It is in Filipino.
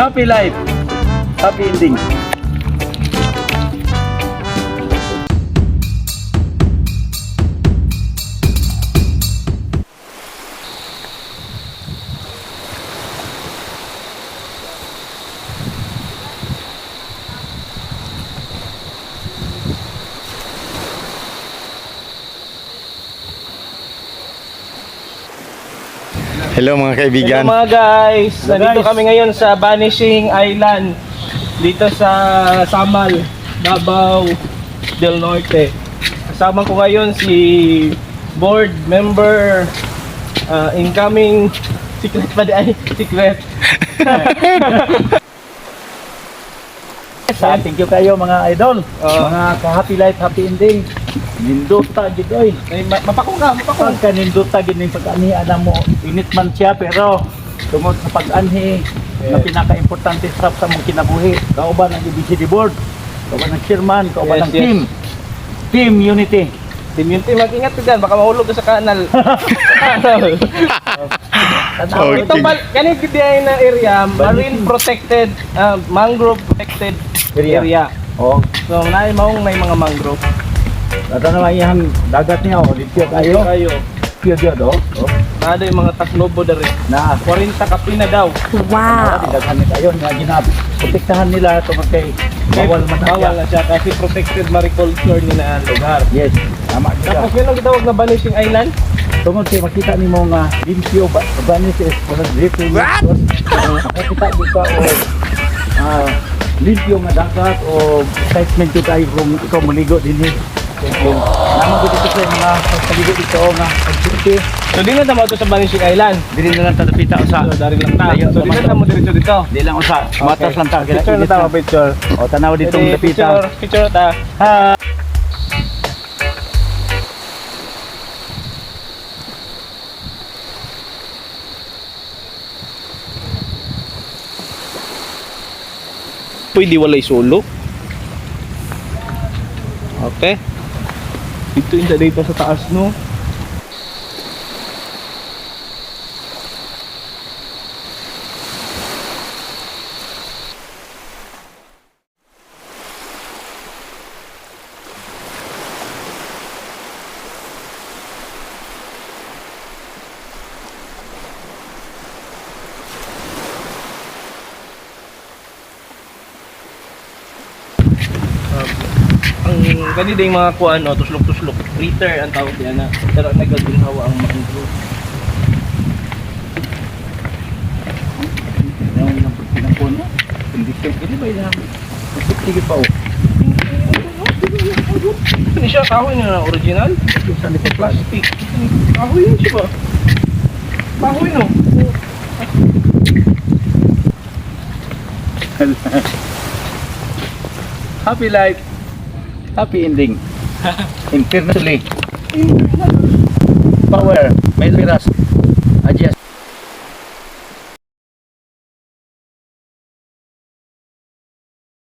Happy life, happy ending. Hello mga kaibigan. Hello mga guys, nandito kami ngayon sa Vanishing Island dito sa Samal, Davao del Norte. Kasama ko ngayon si board member, incoming secret pa di ay secret. Thank you kayo mga idol, mga ka-happy life, happy ending. Ninduta gid oy. Ay, mapakong ka, mapakong. Pagka ninduta gid ning pag-anhi, alam mo, init man siya pero tungod sa pag-anhi na pinaka-importante sa mong kinabuhi. Kauban ang ABCD board, kauban ang chairman, kauban ang team. Team unity. Team Unity, mag-ingat ka dyan, baka mahulog ka sa kanal. Okay. Ito, ganito din na area, marine protected, mangrove protected area. Oh, So, may mga mangrove. dato na iyang dagat niya oh, dito kayo. Pure jud oh. Nada yung mga taklobo dari. Na 40 kapina daw. wow. Daghan ni kayo nga ginap. Protektahan nila tungod kay bawal man Bawal na siya kasi protected mariculture ni na lugar. Yes, tama Tapos kita. yun ang gitawag na Vanishing Island. Tungod kay makita nimo nga limpyo ba banis is for different reasons. Makita dito o limpyo nga dagat o excitement to tayo kung ikaw maligo dinhi. Naman ko dito sa mga pagpaligo dito nga pagsuti. So di na tama ito sa Vanishing Island. Dili na lang tatapita usa. So dari lang ta. Layo, So di na tama. tamo dito. Di lang usa. Matas lang ta. Picture na tama picture. O tanaw dito ang tapita. Picture ta. Pwede walay solo. Okay. Dito dito sa taas no. Ang ganito yung mga kuan no, tuslok-tuslok. Crater ang tawag diyan na. Pero nagaginhawa ang mangrove. Yung pinagpuno. Condition ko ba yan? Sige pa oh. Hindi siya kahoy na original. Sa nito Plastic. Kahoy yun siya ba? Kahoy no. Happy life, happy ending. Internally. Power, may miras.